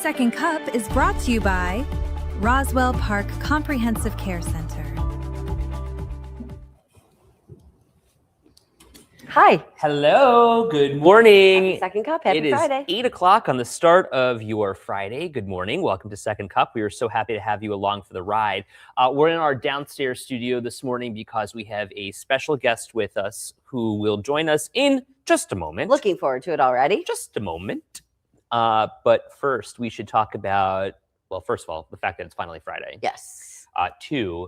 Second Cup is brought to you by Roswell Park Comprehensive Care Center. Hi. Hello. Good morning. Happy Second Cup. Happy Friday. It is 8 o'clock on the start of your Friday. Good morning. Welcome to Second Cup. We are so happy to have you along for the ride. We're in our downstairs studio this morning because we have a special guest with us who will join us in just a moment. Looking forward to it already. Just a moment. But first, we should talk about, well, first of all, the fact that it's finally Friday. Yes. Two,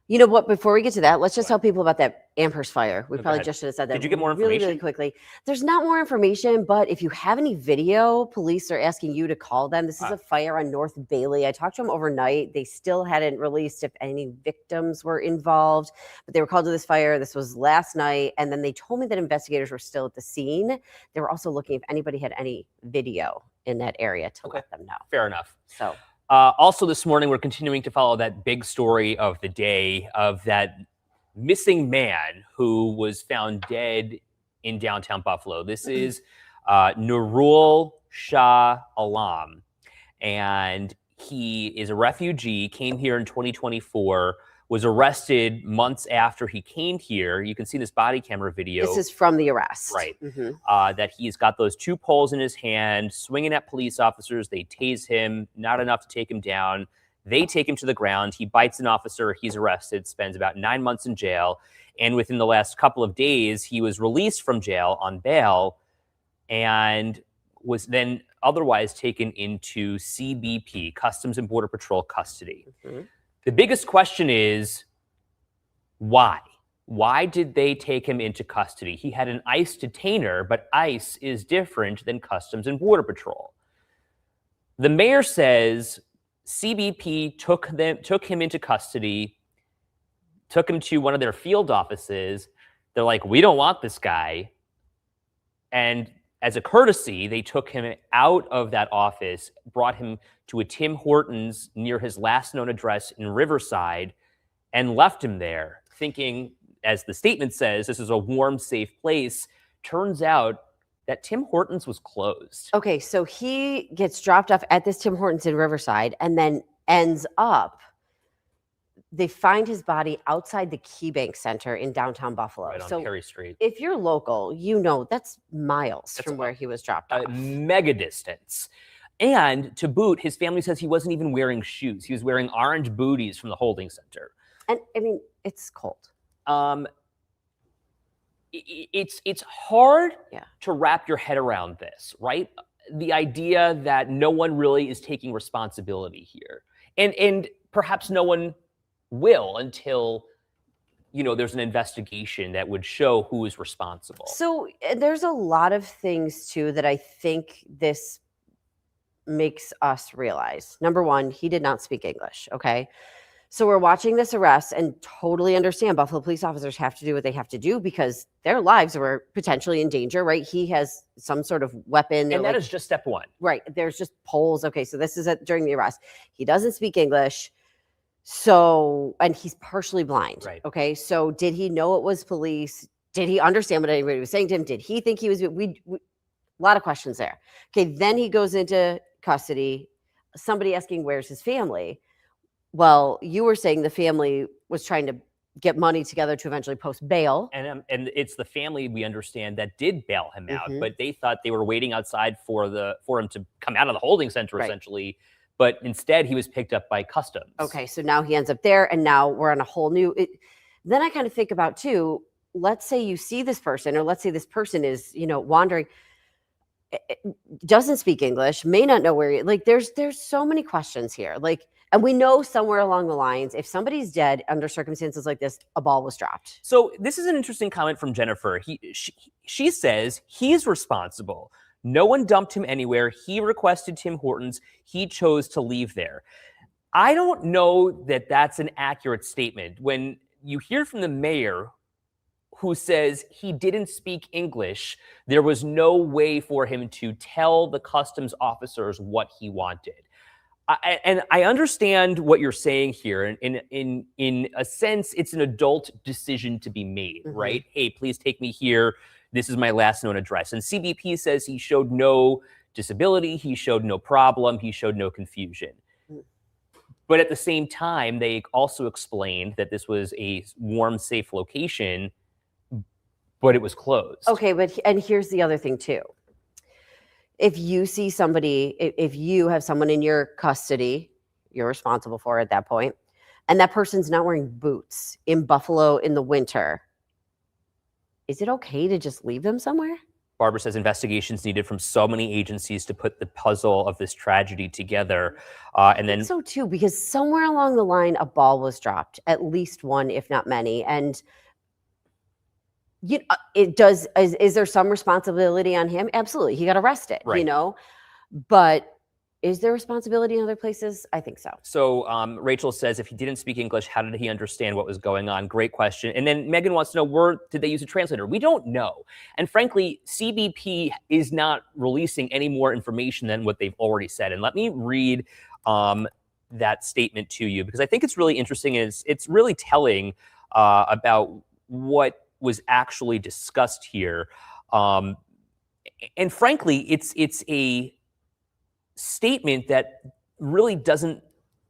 you know what? Before we get to that, let's just tell people about that Amherst fire. We probably ahead. just should have said that. Did you get more really information? quickly? There's not more information, but if you have any video, police are asking you to call them. This is a fire on North Bailey. I talked to them overnight. They still hadn't released if any victims were involved, but they were called to this fire. This was last night. And then they told me that investigators were still at the scene. They were also looking if anybody had any video in that area to let them know. Fair enough. So. Also this morning, we're continuing to follow that big story of the day of that missing man who was found dead in downtown Buffalo. This is Nurul Shah Alam, and he is a refugee, came here in 2024, was arrested months after he came here. You can see this body camera video. This is from the arrest. Right. That he's got those two poles in his hand, swinging at police officers. They tase him, not enough to take him down. They take him to the ground. He bites an officer. He's arrested, spends about 9 months in jail. And within the last couple of days, he was released from jail on bail and was then otherwise taken into CBP, Customs and Border Patrol custody. The biggest question is, why? Why did they take him into custody? He had an ICE detainer, but ICE is different than Customs and Border Patrol. The mayor says CBP took him into custody, took him to one of their field offices. They're like, we don't want this guy. And as a courtesy, they took him out of that office, brought him to a Tim Hortons near his last known address in Riverside, and left him there, thinking, as the statement says, this is a warm, safe place. Turns out that Tim Hortons was closed. Okay, so he gets dropped off at this Tim Hortons in Riverside and then ends up, they find his body outside the KeyBank Center in downtown Buffalo. Right on Perry Street. If you're local, you know that's miles from where he was dropped off. Mega distance. And to boot, his family says he wasn't even wearing shoes. He was wearing orange booties from the holding center. And I mean, it's cold. It's hard to wrap your head around this, right? The idea that no one really is taking responsibility here. And perhaps no one will until, you know, there's an investigation that would show who is responsible. So there's a lot of things too that I think this makes us realize. Number one, he did not speak English. Okay. So we're watching this arrest and totally understand Buffalo police officers have to do what they have to do because their lives were potentially in danger, right? He has some sort of weapon. And that is just step one. Right. There's just poles. Okay. So this is during the arrest. He doesn't speak English. So, and he's partially blind. Right. Okay. So did he know it was police? Did he understand what anybody was saying to him? Did he think he was, a lot of questions there. Okay. Then he goes into custody. Somebody asking, where's his family? Well, you were saying the family was trying to get money together to eventually post bail. And it's the family, we understand, that did bail him out, but they thought they were waiting outside for him to come out of the holding center, essentially. But instead, he was picked up by Customs. Okay, so now he ends up there, and now we're on a whole new. Then I kind of think about too. Let's say you see this person, or let's say this person is, wandering, doesn't speak English, may not know where. There's so many questions here. And we know somewhere along the lines, if somebody's dead under circumstances like this, a ball was dropped. So this is an interesting comment from Jennifer. She says he's responsible. No one dumped him anywhere. He requested Tim Hortons. He chose to leave there. I don't know that that's an accurate statement. When you hear from the mayor who says he didn't speak English, there was no way for him to tell the customs officers what he wanted. And I understand what you're saying here. In a sense, it's an adult decision to be made, right? Hey, please take me here. This is my last known address. And CBP says he showed no disability. He showed no problem. He showed no confusion. But at the same time, they also explained that this was a warm, safe location, but it was closed. Okay, and here's the other thing too. If you see somebody, if you have someone in your custody, you're responsible for at that point, and that person's not wearing boots in Buffalo in the winter, is it okay to just leave them somewhere? Barbara says investigations needed from so many agencies to put the puzzle of this tragedy together. And then so too, because somewhere along the line, a ball was dropped, at least one, if not many. And is there some responsibility on him? Absolutely. He got arrested, right. But is there responsibility in other places? I think so. So Rachel says, if he didn't speak English, how did he understand what was going on? Great question. And then Megan wants to know, did they use a translator? We don't know. And frankly, CBP is not releasing any more information than what they've already said. And let me read that statement to you, because I think it's really interesting. It's really telling about what was actually discussed here. And frankly, it's a statement that really doesn't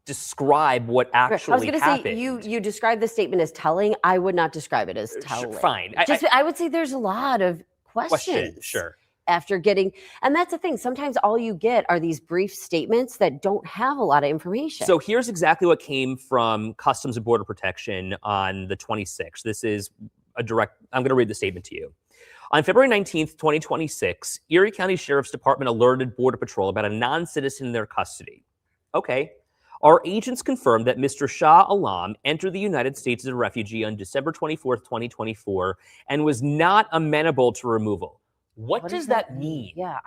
describe what actually happened. I was going to say, you described the statement as telling. I would not describe it as telling. Fine. I would say there's a lot of questions. Sure. After getting, and that's the thing, sometimes all you get are these brief statements that don't have a lot of information. So here's exactly what came from Customs and Border Protection on the 26th. This is I'm going to read the statement to you. On February 19th, 2026, Erie County Sheriff's Department alerted Border Patrol about a non-citizen in their custody. Okay. Our agents confirmed that Mr. Shah Alam entered the United States as a refugee on December 24th, 2024, and was not amenable to removal. What does that mean? Yeah,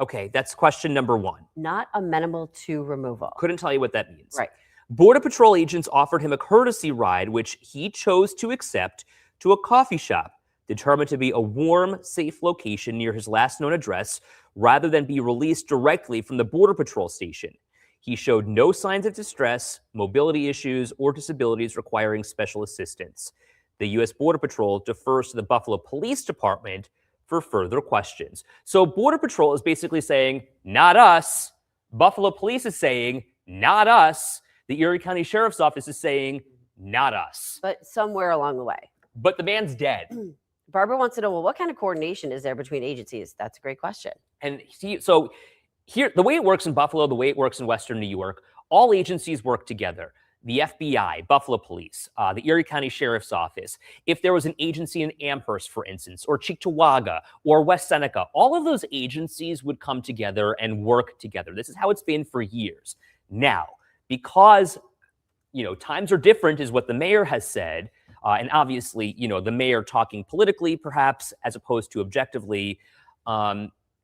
Okay, that's question number one. Not amenable to removal. Couldn't tell you what that means. Right. Border Patrol agents offered him a courtesy ride, which he chose to accept, to a coffee shop, determined to be a warm, safe location near his last known address, rather than be released directly from the Border Patrol station. He showed no signs of distress, mobility issues, or disabilities requiring special assistance. The U.S. Border Patrol defers to the Buffalo Police Department for further questions. So Border Patrol is basically saying, not us. Buffalo Police is saying, not us. The Erie County Sheriff's Office is saying, not us. But somewhere along the way. But the man's dead. Barbara wants to know, well, what kind of coordination is there between agencies? That's a great question. And so here, the way it works in Buffalo, the way it works in Western New York, all agencies work together. The FBI, Buffalo Police, the Erie County Sheriff's Office. If there was an agency in Amherst, for instance, or Cheektowaga, or West Seneca, all of those agencies would come together and work together. This is how it's been for years. Now, because, times are different is what the mayor has said, and obviously, the mayor talking politically, perhaps, as opposed to objectively,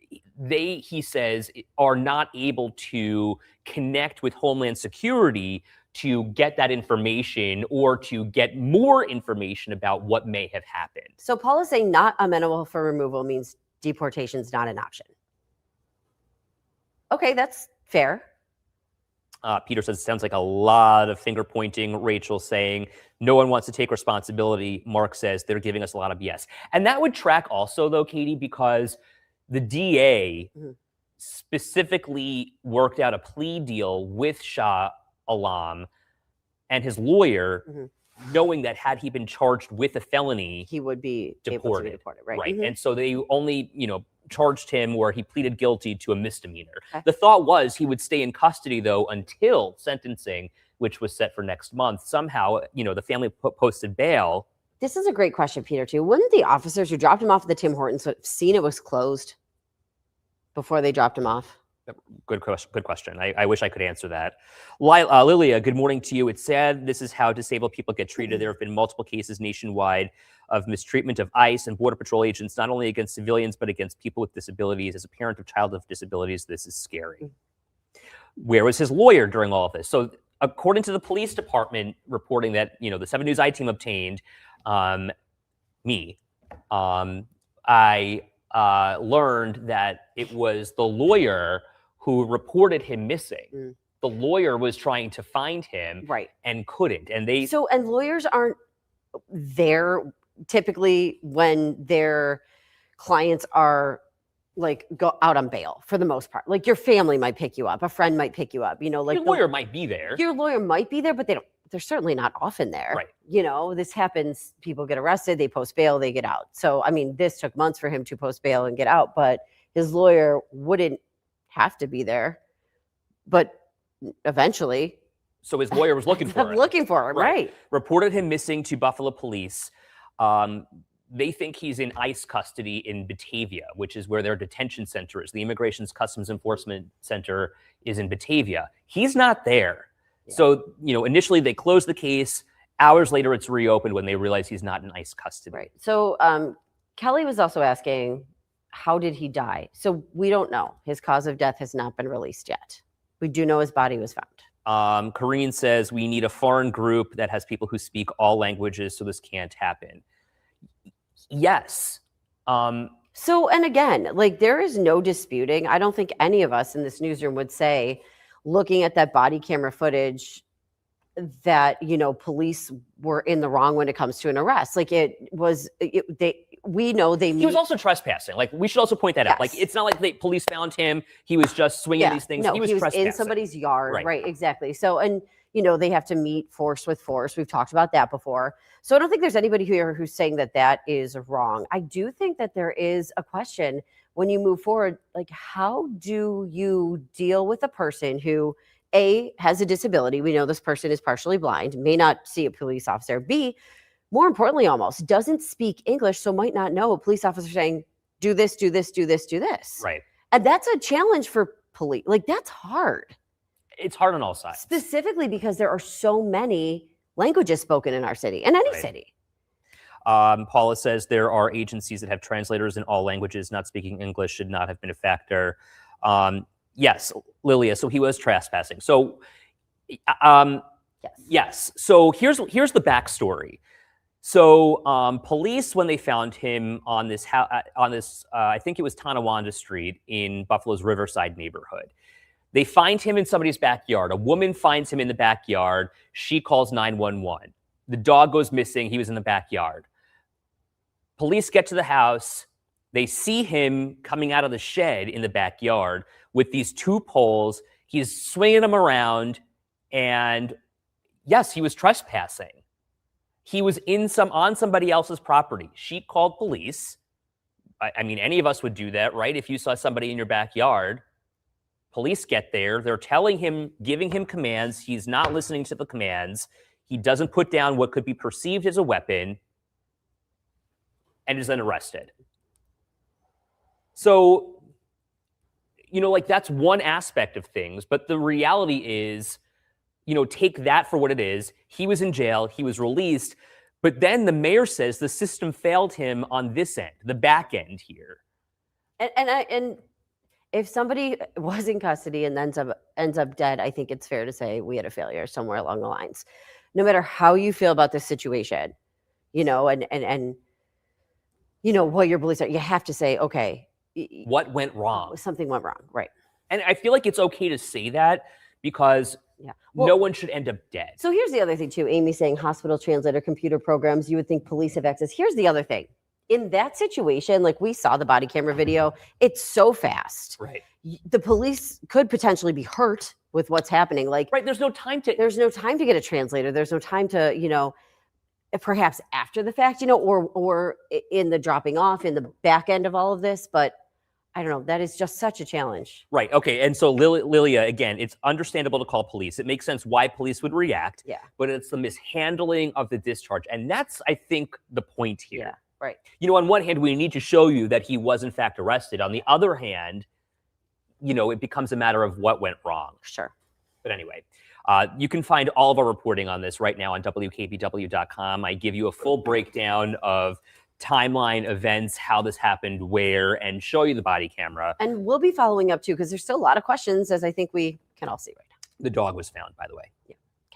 he says, are not able to connect with Homeland Security to get that information or to get more information about what may have happened. So Paul is saying not amenable for removal means deportation is not an option. Okay, that's fair. Peter says, it sounds like a lot of finger pointing. Rachel saying, no one wants to take responsibility. Mark says, they're giving us a lot of BS. And that would track also, though, Katie, because the DA specifically worked out a plea deal with Shah Alam and his lawyer, knowing that had he been charged with a felony, he would be deported. Able to be deported, right? And so they only, charged him where he pleaded guilty to a misdemeanor. Okay. The thought was he would stay in custody, though, until sentencing, which was set for next month. Somehow, the family posted bail. This is a great question, Peter, too. Wouldn't the officers who dropped him off at the Tim Hortons have seen it was closed before they dropped him off? Good question. I wish I could answer that. Lilia, good morning to you. It's sad this is how disabled people get treated. There have been multiple cases nationwide of mistreatment of ICE and Border Patrol agents, not only against civilians, but against people with disabilities. As a parent of child with disabilities, this is scary. Where was his lawyer during all of this? So according to the police department reporting that, the 7 News I-team obtained, I learned that it was the lawyer who reported him missing. The lawyer was trying to find him, right, and couldn't. And and lawyers aren't there typically when their clients are like go out on bail for the most part. Like your family might pick you up, a friend might pick you up, you know, like Your lawyer might be there. Your lawyer might be there, but they're certainly not often there. Right. You know, this happens, people get arrested, they post bail, they get out. So I mean, this took months for him to post bail and get out, but his lawyer wouldn't have to be there. But eventually. So his lawyer was looking for him. Looking for him, right. Reported him missing to Buffalo police. They think he's in ICE custody in Batavia, which is where their detention center is. The Immigration's Customs Enforcement Center is in Batavia. He's not there. Yeah. So, you know, initially they closed the case. Hours later, it's reopened when they realize he's not in ICE custody. Right. So Kelly was also asking, how did he die? So we don't know. His cause of death has not been released yet. We do know his body was found. Karine says, we need a foreign group that has people who speak all languages so this can't happen. Yes. So, and again, like there is no disputing. I don't think any of us in this newsroom would say, looking at that body camera footage, that, you know, police were in the wrong when it comes to an arrest. Like we know they He was also trespassing. Like we should also point that out. Like it's not like the police found him. He was just swinging these things. No, he was trespassing in somebody's yard. Right. Exactly. So, and you know, they have to meet force with force. We've talked about that before. So I don't think there's anybody here who's saying that that is wrong. I do think that there is a question when you move forward, like how do you deal with a person who A, has a disability? We know this person is partially blind, may not see a police officer. B, more importantly, almost doesn't speak English, so might not know a police officer saying, do this, do this, do this, do this. Right. And that's a challenge for police. Like that's hard. It's hard on all sides. Specifically because there are so many languages spoken in our city, in any city. Paula says there are agencies that have translators in all languages. Not speaking English should not have been a factor. Yes, Lilia. So he was trespassing. So, yes. So here's the backstory. So police, when they found him on this I think it was Tonawanda Street in Buffalo's Riverside neighborhood. They find him in somebody's backyard. A woman finds him in the backyard. She calls 911. The dog goes missing. He was in the backyard. Police get to the house. They see him coming out of the shed in the backyard with these two poles. He's swinging them around. And yes, he was trespassing. He was on somebody else's property. She called police. I mean, any of us would do that, right? If you saw somebody in your backyard. Police get there. They're telling him, giving him commands. He's not listening to the commands. He doesn't put down what could be perceived as a weapon and is then arrested. So, you know, like that's one aspect of things. But the reality is, you know, take that for what it is. He was in jail. He was released. But then the mayor says the system failed him on this end, the back end here. And if somebody was in custody and ends up dead, I think it's fair to say we had a failure somewhere along the lines. No matter how you feel about this situation, you know, and you know what your beliefs are, you have to say, okay, what went wrong? Something went wrong, right? And I feel like it's okay to say that because no one should end up dead. So here's the other thing too. Amy saying hospital translator, computer programs. You would think police have access. Here's the other thing. In that situation, like we saw the body camera video, it's so fast. Right. The police could potentially be hurt with what's happening. Like, right. There's no time to get a translator. There's no time to, you know, perhaps after the fact, you know, or in the dropping off in the back end of all of this. But I don't know. That is just such a challenge. Right. Okay. And so Lilia, again, it's understandable to call police. It makes sense why police would react. Yeah. But it's the mishandling of the discharge. And that's, I think, the point here. Yeah. Right. You know, on one hand, we need to show you that he was in fact arrested. On the other hand, you know, it becomes a matter of what went wrong. Sure. But anyway, you can find all of our reporting on this right now on WKBW.com. I give you a full breakdown of timeline, events, how this happened, where, and show you the body camera. And we'll be following up too, because there's still a lot of questions, as I think we can all see right now. The dog was found, by the way. Yeah.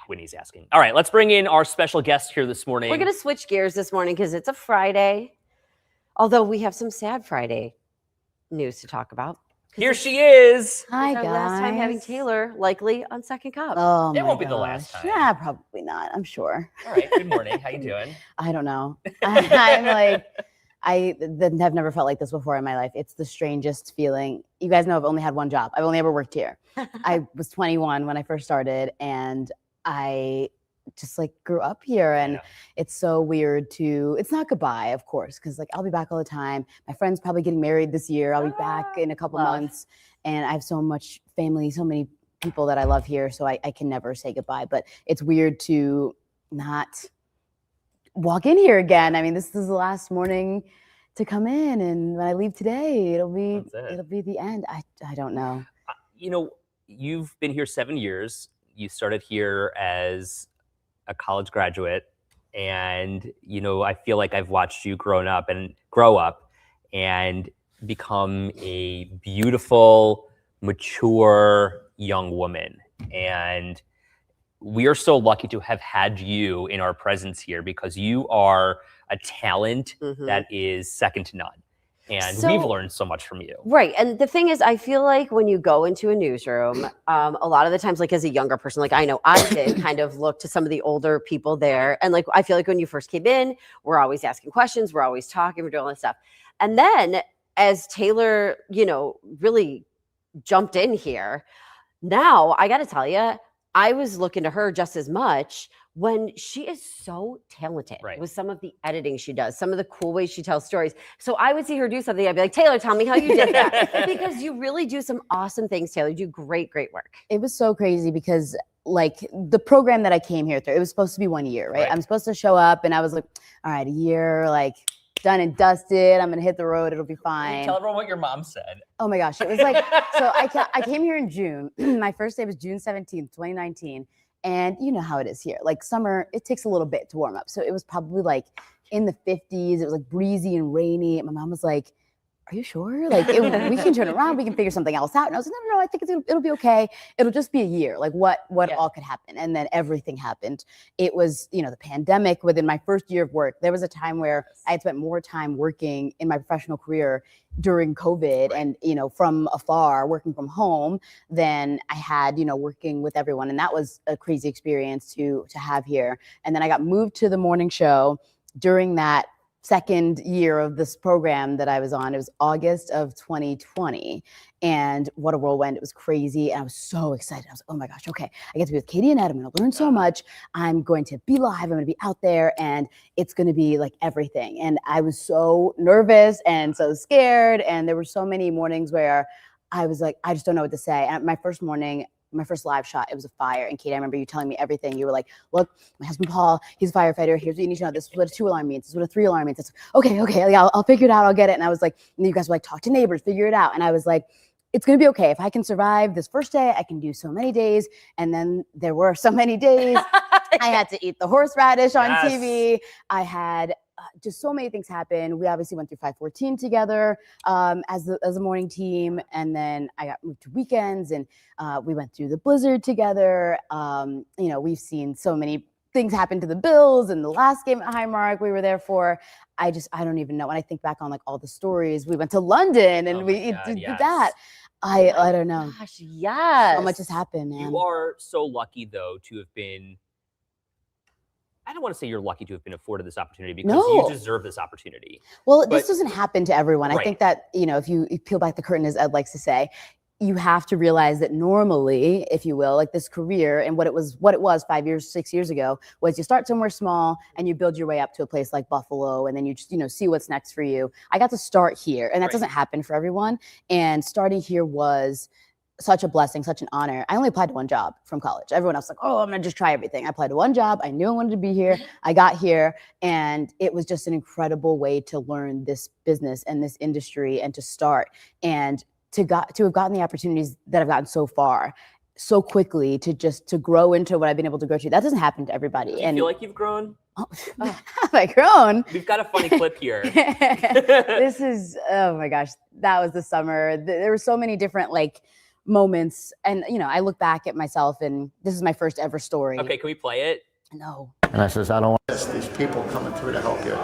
Winnie's asking. All right, let's bring in our special guest here this morning. We're going to switch gears this morning because it's a Friday, although we have some sad Friday news to talk about. Here she is. Hi, guys. Last time having Taylor likely on Second Cup. Oh, it won't be the last time. Yeah, probably not. I'm sure. All right. Good morning. How you doing? I don't know. I'm like, have never felt like this before in my life. It's the strangest feeling. You guys know I've only had one job. I've only ever worked here. I was 21 when I first started, and I just like grew up here, and it's so weird to, it's not goodbye, of course, because like I'll be back all the time. My friend's probably getting married this year. I'll be back in a couple months, and I have so much family, so many people that I love here, so I can never say goodbye. But it's weird to not walk in here again. I mean, this is the last morning to come in, and when I leave today, it'll be the end. I don't know. You know, you've been here 7 years. You started here as a college graduate, and you know, I feel like I've watched you grow up and become a beautiful, mature young woman. And we are so lucky to have had you in our presence here, because you are a talent that is second to none. And we've learned so much from you. Right. And the thing is, I feel like when you go into a newsroom, a lot of the times, like as a younger person, like I know I did kind of look to some of the older people there. And like, I feel like when you first came in, we're always asking questions. We're always talking. We're doing all this stuff. And then as Taylor, you know, really jumped in here, now I got to tell you, I was looking to her just as much when she is so talented with some of the editing she does, some of the cool ways she tells stories. So I would see her do something. I'd be like, Taylor, tell me how you did that. Because you really do some awesome things, Taylor. You do great, great work. It was so crazy because like the program that I came here through, it was supposed to be 1 year, right? I'm supposed to show up, and I was like, all right, a year, like done and dusted. I'm gonna hit the road. It'll be fine. Tell everyone what your mom said. Oh my gosh. It was like, so I came here in June. My first day was June 17th, 2019. And you know how it is here. Like summer, it takes a little bit to warm up. So it was probably like in the 50s. It was like breezy and rainy. My mom was like, are you sure? Like we can turn around. We can figure something else out. And I was like, no, I think it'll be okay. It'll just be a year. Like what all could happen. And then everything happened. It was, you know, the pandemic within my first year of work. There was a time where I had spent more time working in my professional career during COVID and, you know, from afar, working from home, than I had, you know, working with everyone. And that was a crazy experience to have here. And then I got moved to the morning show during that second year of this program that I was on. It was August of 2020. And what a whirlwind. It was crazy. And I was so excited. I was like, oh my gosh, okay. I get to be with Katie and Adam. I'm going to learn so much. I'm going to be live. I'm going to be out there, and it's going to be like everything. And I was so nervous and so scared. And there were so many mornings where I was like, I just don't know what to say. And my first morning, my first live shot, it was a fire. And Kate, I remember you telling me everything. You were like, look, my husband, Paul, he's a firefighter. Here's what you need to know. This is what a 2-alarm means. This is what a 3-alarm means. It's okay. Yeah, I'll figure it out. I'll get it. And I was like, and you guys were like, talk to neighbors, figure it out. And I was like, it's going to be okay. If I can survive this first day, I can do so many days. And then there were so many days. I had to eat the horseradish on TV. I had just so many things happen. We obviously went through 514 together as a morning team. And then I got moved to weekends, and we went through the blizzard together. You know, we've seen so many things happen to the Bills, and the last game at Highmark we were there for. I don't even know. When I think back on like all the stories, we went to London and we did that. I don't know. Gosh, yes. So much has happened, man. You are so lucky, though, to have been, I don't want to say you're lucky to have been afforded this opportunity, because you deserve this opportunity. Well, this doesn't happen to everyone. I think that, you know, if you peel back the curtain, as Ed likes to say, you have to realize that normally, if you will, like this career and what it was 5 years, 6 years ago, was you start somewhere small and you build your way up to a place like Buffalo, and then you just, you know, see what's next for you. I got to start here, and that doesn't happen for everyone. And starting here was such a blessing, such an honor. I only applied to one job from college. Everyone else was like, oh, I'm going to just try everything. I applied to one job. I knew I wanted to be here. I got here, and it was just an incredible way to learn this business and this industry, and to start, and to have gotten the opportunities that I've gotten so far so quickly, to grow into what I've been able to grow to. That doesn't happen to everybody. Do you feel like you've grown? Have I grown? We've got a funny clip here. This is, oh my gosh, that was the summer. There were so many different like moments, and you know, I look back at myself, and this is my first ever story. Okay, can we play it? No. And I says, I don't want these people coming through to help you.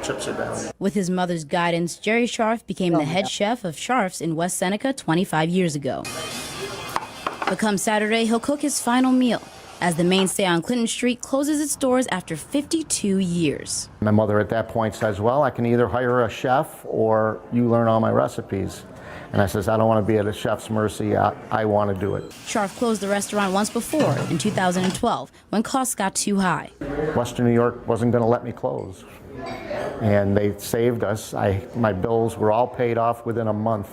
Chips are down. With his mother's guidance, Jerry Scharf became the head chef of Scharf's in West Seneca 25 years ago. But come Saturday, he'll cook his final meal, as the mainstay on Clinton Street closes its doors after 52 years. My mother at that point says, well, I can either hire a chef or you learn all my recipes. And I says, I don't want to be at a chef's mercy. I want to do it. Scharf closed the restaurant once before, in 2012, when costs got too high. Western New York wasn't going to let me close. And they saved us. My bills were all paid off within a month.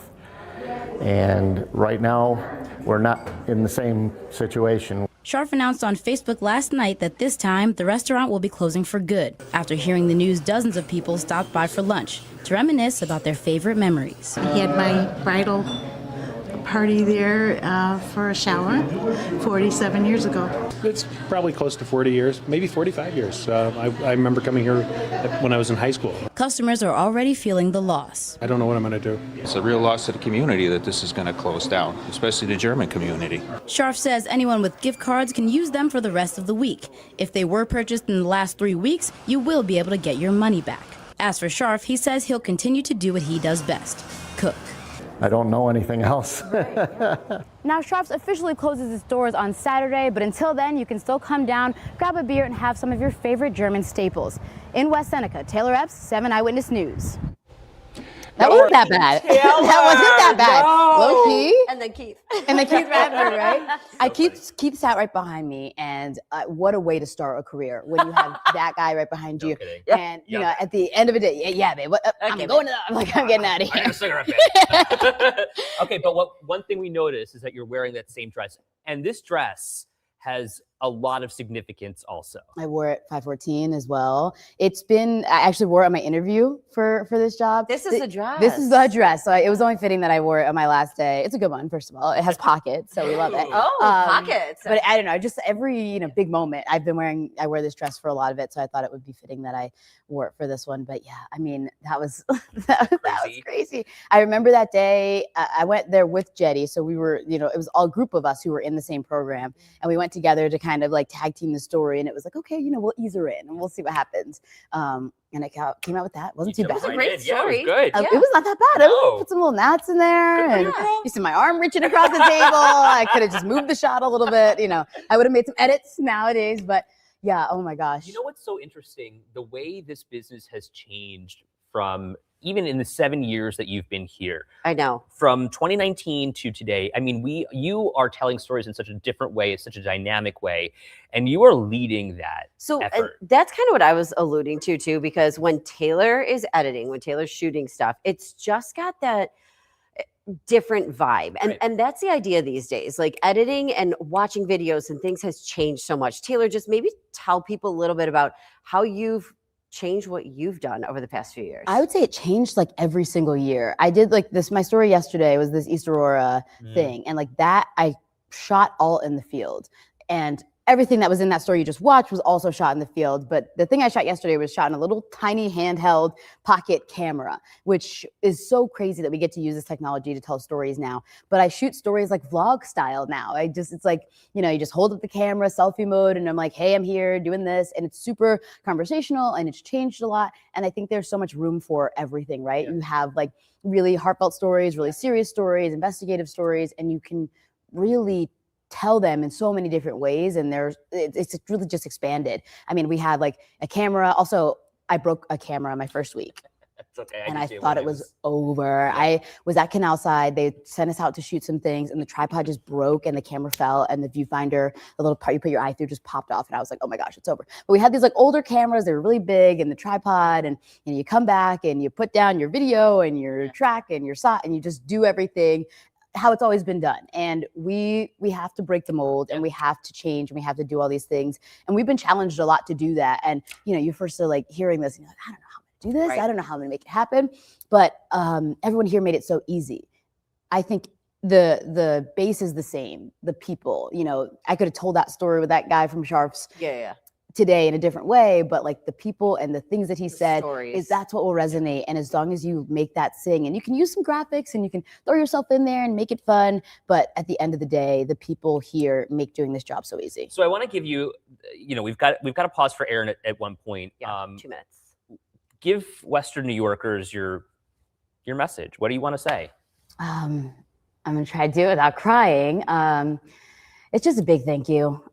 And right now, we're not in the same situation. Scharf announced on Facebook last night that this time the restaurant will be closing for good. After hearing the news, dozens of people stopped by for lunch to reminisce about their favorite memories. I had my bridal party there for a shower 47 years ago. It's probably close to 40 years, maybe 45 years. I remember coming here when I was in high school. Customers are already feeling the loss. I don't know what I'm going to do. It's a real loss to the community that this is going to close down, especially the German community. Scharf says anyone with gift cards can use them for the rest of the week. If they were purchased in the last 3 weeks, you will be able to get your money back. As for Scharf, he says he'll continue to do what he does best, cook. I don't know anything else. Now, Scharf's officially closes its doors on Saturday, but until then, you can still come down, grab a beer, and have some of your favorite German staples. In West Seneca, Taylor Epps, 7 Eyewitness News. That wasn't that bad. That wasn't that bad. Low key. And then Keith. And then Keith Radford, right? Keith sat right behind me, and what a way to start a career when you have that guy right behind you. kidding. And you know, at the end of the day, yeah, babe. I'm going to. I'm getting out of I here. got a cigarette, babe. Okay, but one thing we noticed is that you're wearing that same dress, and this dress has a lot of significance also. I wore it 514 as well. I actually wore it on my interview for this job. This is the dress. This is the dress. So it was only fitting that I wore it on my last day. It's a good one, first of all. It has pockets, so we love it. Oh, pockets. But I don't know, just every big moment I wear this dress for a lot of it. So I thought it would be fitting that I wore it for this one. But yeah, I mean, that was that was crazy. I remember that day. I went there with Jetty, so we were, it was all a group of us who were in the same program, and we went together to kind of like tag team the story. And it was like, okay, we'll ease her in and we'll see what happens. And I came out with that. Wasn't too bad. It was a great Yeah, story. it was good. It was not that bad. I No. put some little gnats in there, and you see my arm reaching across the table. I could have just moved the shot a little bit. I would have made some edits nowadays, but yeah. Oh my gosh. You know what's so interesting? The way this business has changed from even in the 7 years that you've been here. I know. From 2019 to today, I mean, you are telling stories in such a different way, such a dynamic way, and you are leading that effort. That's kind of what I was alluding to too, because when Taylor is editing, when Taylor's shooting stuff, it's just got that different vibe. And that's the idea these days. Like editing and watching videos and things has changed so much. Taylor, just maybe tell people a little bit about how you've changed what you've done over the past few years. I would say it changed like every single year. I did like this. My story yesterday was this East Aurora thing. And like that, I shot all in the field. And everything that was in that story you just watched was also shot in the field. But the thing I shot yesterday was shot in a little tiny handheld pocket camera, which is so crazy that we get to use this technology to tell stories now. But I shoot stories like vlog style now. It's like, you just hold up the camera, selfie mode, and I'm like, hey, I'm here doing this. And it's super conversational and it's changed a lot. And I think there's so much room for everything, right? Yeah. You have like really heartfelt stories, really serious stories, investigative stories, and you can really tell them in so many different ways, and it's really just expanded. I mean, we had like a camera. Also, I broke a camera my first week. It's okay. And I thought it was over. I was at Canal Side. They sent us out to shoot some things, and the tripod just broke, and the camera fell, and the viewfinder, the little part you put your eye through, just popped off. And I was like, oh my gosh, it's over. But we had these like older cameras. They were really big, and the tripod, and you come back and you put down your video and your track and your shot, and you just do everything how it's always been done. And we have to break the mold, and we have to change, and we have to do all these things. And we've been challenged a lot to do that. And you first are like hearing this, and you're like, I don't know how to do this. Right. I don't know how I'm gonna make it happen. But everyone here made it so easy. I think the base is the same. The people, I could have told that story with that guy from Sharp's. Yeah. Today in a different way, but like the people and the things that he said stories. that's what will resonate. And as long as you make that sing, and you can use some graphics and you can throw yourself in there and make it fun, but at the end of the day, the people here make doing this job so easy. So I want to give you, we've got to pause for Aaron at one point. Yeah, 2 minutes. Give Western New Yorkers your message. What do you want to say? I'm gonna try to do it without crying. It's just a big thank you.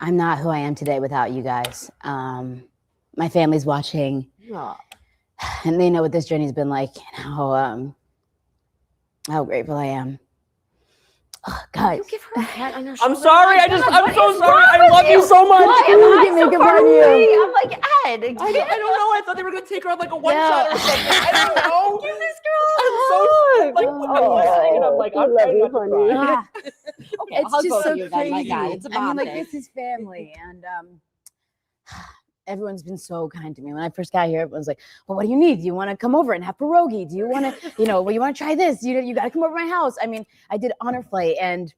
I'm not who I am today without you guys. My family's watching, Aw. and they know what this journey's been like and how grateful I am. Oh, guys. You give her a pat on her I'm shoulder. sorry. Oh my God, I'm what so is sorry. wrong I with love you so much. Why am You I can so make it far fun of you. away? I'm like, Ed. I don't know. I thought they were going to take her on like a one Yeah. shot or something. I don't know. Give this girl a I'm so hug. like, I'm like, I'm trying not to cry. Ah, Okay, it's hug just both so of you then, my crazy. God. It's a I mean, mom like, thing. this is family, and everyone's been so kind to me. When I first got here, everyone's like, well, what do you need? Do you want to come over and have pierogi? Do you want to, well, you want to try this? You got to come over to my house. I mean, I did Honor Flight, and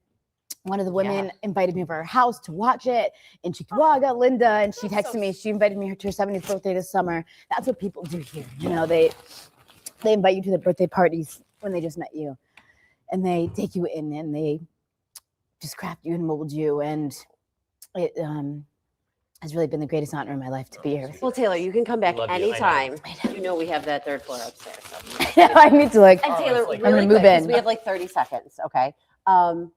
one of the women invited me over her house to watch it in Cheektowaga, Linda, and she texted me. She invited me to her 70th birthday this summer. That's what people do here. They invite you to their birthday parties when they just met you, and they take you in and they just craft you and mold you, and it has really been the greatest honor in my life to be here. Well, Taylor, you can come back Love you. I anytime. You know we have that third floor upstairs. I need to And Taylor, like- I'm gonna really move quick, 'cause in. we have like 30 seconds, okay?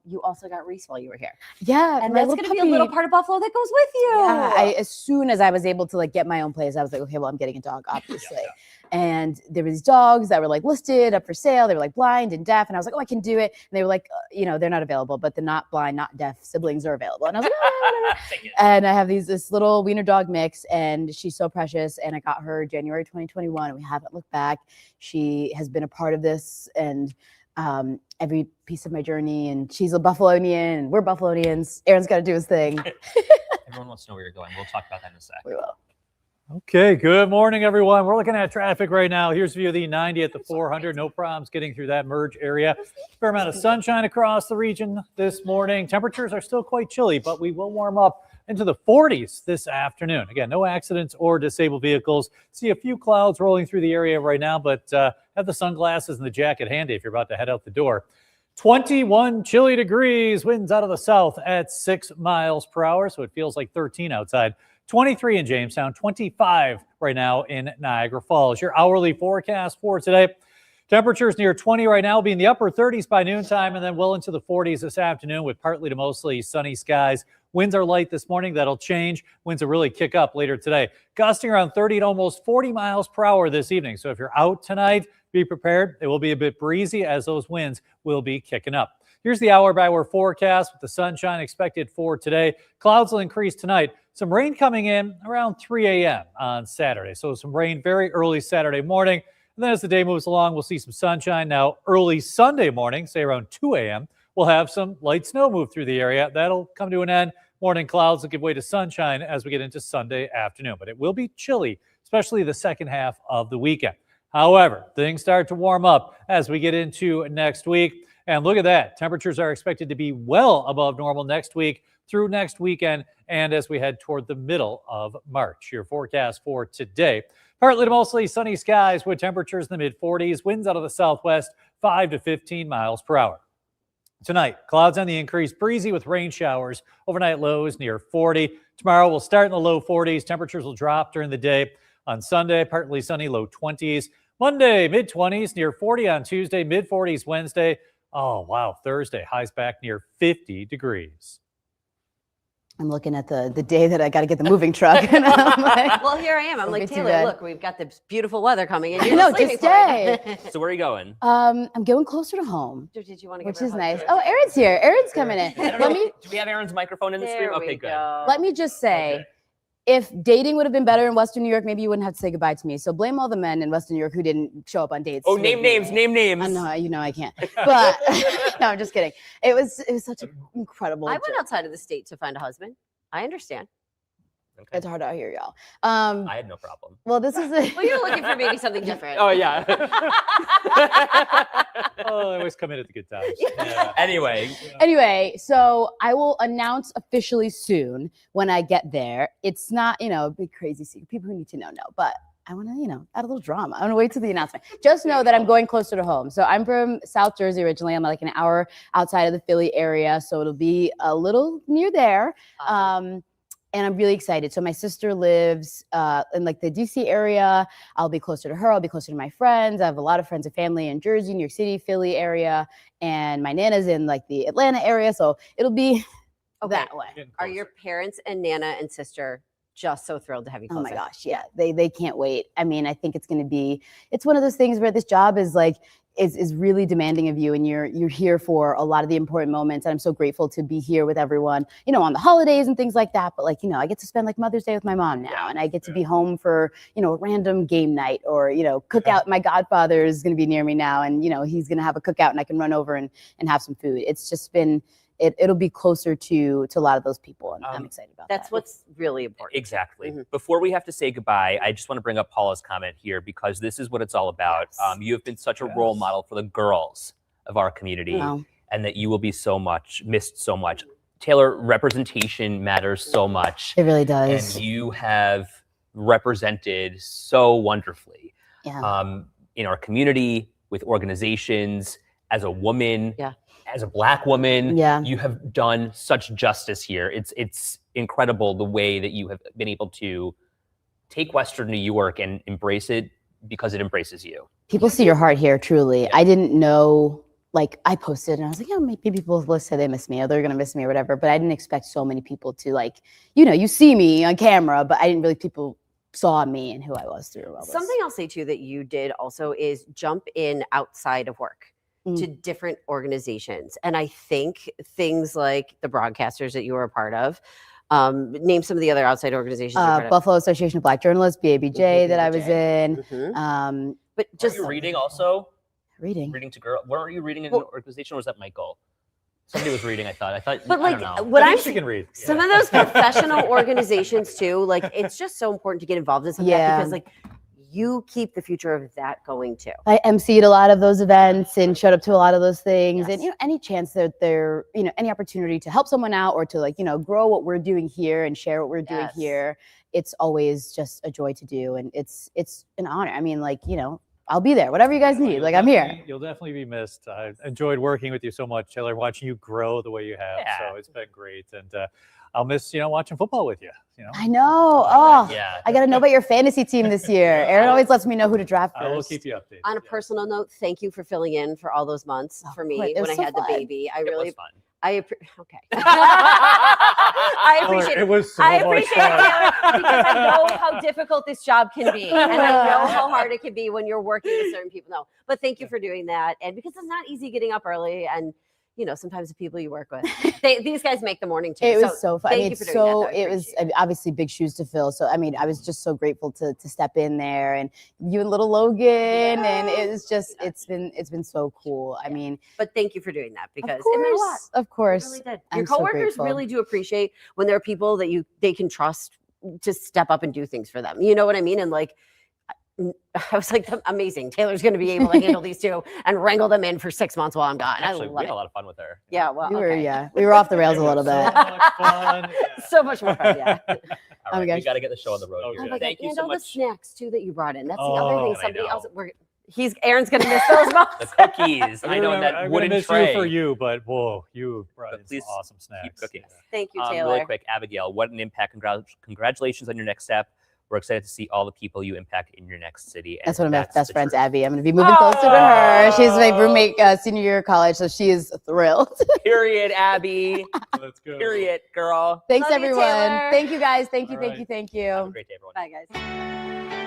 You also got Reese while you were here. Yeah, And my that's little going to be a little puppy. part of Buffalo that goes with you. Yeah, as soon as I was able to get my own place, I was like, okay, well, I'm getting a dog, obviously. And there was dogs that were listed up for sale. They were blind and deaf, and I was like, oh, I can do it. And they were like, they're not available, but the not blind, not deaf siblings are available. And I was like, oh, whatever. And I have this little wiener dog mix, and she's so precious. And I got her January 2021, and we haven't looked back. She has been a part of this and every piece of my journey, and she's a Buffalonian, and we're Buffalonians. Aaron's got to do his thing. Everyone wants to know where you're going. We'll talk about that in a sec. We will. Okay, good morning, everyone. We're looking at traffic right now. Here's a view of the 90 at the 400. No problems getting through that merge area. Fair amount of sunshine across the region this morning. Temperatures are still quite chilly, but we will warm up into the 40s this afternoon. Again, no accidents or disabled vehicles. See a few clouds rolling through the area right now, but have the sunglasses and the jacket handy if you're about to head out the door. 21 chilly degrees, winds out of the south at 6 miles per hour, so it feels like 13 outside. 23 in Jamestown, 25 right now in Niagara Falls. Your hourly forecast for today. Temperatures near 20 right now, will be in the upper 30s by noontime, and then well into the 40s this afternoon with partly to mostly sunny skies. Winds are light this morning. That'll change. Winds will really kick up later today. Gusting around 30 to almost 40 miles per hour this evening. So if you're out tonight, be prepared. It will be a bit breezy as those winds will be kicking up. Here's the hour-by-hour forecast with the sunshine expected for today. Clouds will increase tonight. Some rain coming in around 3 a.m. on Saturday. So some rain very early Saturday morning. And then as the day moves along, we'll see some sunshine. Now, early Sunday morning, say around 2 a.m., we'll have some light snow move through the area. That'll come to an end. Morning clouds will give way to sunshine as we get into Sunday afternoon. But it will be chilly, especially the second half of the weekend. However, things start to warm up as we get into next week. And look at that. Temperatures are expected to be well above normal next week through next weekend and as we head toward the middle of March. Your forecast for today. Partly to mostly sunny skies with temperatures in the mid-40s. Winds out of the southwest, 5 to 15 miles per hour. Tonight, clouds on the increase, breezy with rain showers. Overnight lows near 40. Tomorrow we'll start in the low 40s. Temperatures will drop during the day. On Sunday, partly sunny, low 20s. Monday, mid-20s, near 40 on Tuesday, mid-40s Wednesday. Oh, wow, Thursday, highs back near 50 degrees. I'm looking at the day that I got to get the moving truck. And I'm like, Well, here I am. I'm Don't like, be too Taylor, bad. look, we've got this beautiful weather coming in. No, just stay. So where are you going? I'm going closer to home, Did you want to give which her a is hug nice. too? Oh, Aaron's here. Aaron's coming in. I don't Let know. me Do we have Aaron's microphone in the stream? There Okay, we good. go. let me just say, Okay. if dating would have been better in Western New York, maybe you wouldn't have to say goodbye to me. So blame all the men in Western New York who didn't show up on dates. Oh, with name me. names, name names. I know, I can't. But no, I'm just kidding. It was such an incredible. I went journey. outside of the state to find a husband. I understand. Okay. It's hard out here, y'all. I had no problem. Well, this is a, Well, you're looking for maybe something different. Oh, yeah. Oh, I always come in at the good times. Yeah. Anyway, Anyway, so I will announce officially soon when I get there. It's not, a big crazy secret. People who need to know, but I want to, add a little drama. I want to wait till the announcement. Just know that I'm going closer to home. So I'm from South Jersey originally. I'm like an hour outside of the Philly area. So it'll be a little near there. Awesome. And I'm really excited. So my sister lives in the DC area. I'll be closer to her. I'll be closer to my friends. I have a lot of friends and family in Jersey, New York City, Philly area. And my Nana's in the Atlanta area. So it'll be Okay. that way. Getting Are your closer. parents and Nana and sister just so thrilled to have you Oh closer? my gosh, yeah, they can't wait. I mean, I think it's one of those things where this job is like is really demanding of you, and you're here for a lot of the important moments. And I'm so grateful to be here with everyone, you know, on the holidays and things like that. But like, you know, I get to spend like Mother's Day with my mom now, and I get to be home for, you know, a random game night or, you know, cookout. My godfather is going to be near me now, and you know, he's going to have a cookout, and I can run over and have some food. It's just been. It'll be closer to a lot of those people, and I'm excited about that. That's what's really important. Exactly. Before we have to say goodbye, I just want to bring up Paula's comment here because this is what it's all about. Yes. You have been such a role model for the girls of our community, Wow. and that you will be missed so much. Taylor, representation matters so much. It really does. And you have represented so wonderfully in our community, with organizations, as a woman. Yeah. As a Black woman, Yeah. you have done such justice here. It's incredible the way that you have been able to take Western New York and embrace it because it embraces you. People see your heart here, truly. I didn't know, like, I posted and I was like, yeah, maybe people will say they miss me or they're going to miss me or whatever. But I didn't expect so many people to, like, you know, you see me on camera, but I didn't really, people saw me and who I was through all this. Something I'll say too that you did also is jump in outside of work to different organizations. And I think things like the broadcasters that you were a part of, name some of the other outside organizations you're part of. Buffalo Association of Black Journalists, BABJ, that I was in. But just Are you reading also? Reading. Reading to girls. Weren't you reading in an organization, or was that Michael? Somebody was reading, I thought. But I like don't know. what I I'm think she can read. some of those professional organizations too, like it's just so important to get involved in something like that because like you keep the future of that going too. I emceed a lot of those events and showed up to a lot of those things. Yes. And, you know, any chance that there, you know, any opportunity to help someone out or to, like, you know, grow what we're doing here and share what we're doing Yes. here, it's always just a joy to do. And it's an honor. I mean, like, you know, I'll be there, whatever you guys need. Like, I'm here. You'll definitely be missed. I enjoyed working with you so much, Taylor, watching you grow the way you have. Yeah. So it's been great. And I'll miss, you know, watching football with you. You know, I know. Oh, Yeah. I got to know about your fantasy team this year. Aaron always lets me know who to draft first. I will keep you updated. On a personal note, thank you for filling in for all those months for me course. It when was I so had fun. the baby. I It really was fun. okay. I Taylor, appreciate it was so I much appreciate fun. it, Taylor, because I know how difficult this job can be. And I know how hard it can be when you're working with certain people. No, but thank you for doing that. And because it's not easy getting up early and, you know, sometimes the people you work with, these guys make the morning too. It was so fun. I Thank mean, you for doing so that. though. I it was appreciate it. obviously big shoes to fill. So I mean, I was just so grateful to step in there, and you and little Logan, and it was just it's been so cool. I mean, But thank you for doing that because of course, it meant a lot. of course. It really did. I'm Your so coworkers grateful. really do appreciate when there are people that they can trust to step up and do things for them. You know what I mean? And like, I was like, amazing. Taylor's going to be able to handle these two and wrangle them in for 6 months while I'm gone. Actually, I we love had a it. lot of fun with her. Yeah, well, We were okay. we were off the rails a It little was bit. So much fun. Yeah. So much more fun. Yeah. All Oh my right, we gosh. got to get the show on the road Okay. Oh here. my Thank God. you And so all the much. snacks too that you brought in. That's the Oh, other thing. I Somebody else. know. Aaron's going to miss those The months. cookies. I know I'm that gonna wooden miss tray. you for you, but whoa, you brought But in please some awesome snacks. Keep cooking. Thank you, Taylor. Really quick, Abigail, what an impact. Congratulations on your next step. We're excited to see all the people you impact in your next city. That's and one of my best the friends, truth. Abby. I'm going to be moving closer to her. She's my roommate senior year of college, so she is thrilled. Period, Abby. Let's go. Period, girl. Thanks, Love you, everyone. Taylor. Thank you, guys. Thank you, All thank right. you, thank you. Have a great day, everyone. Bye, guys.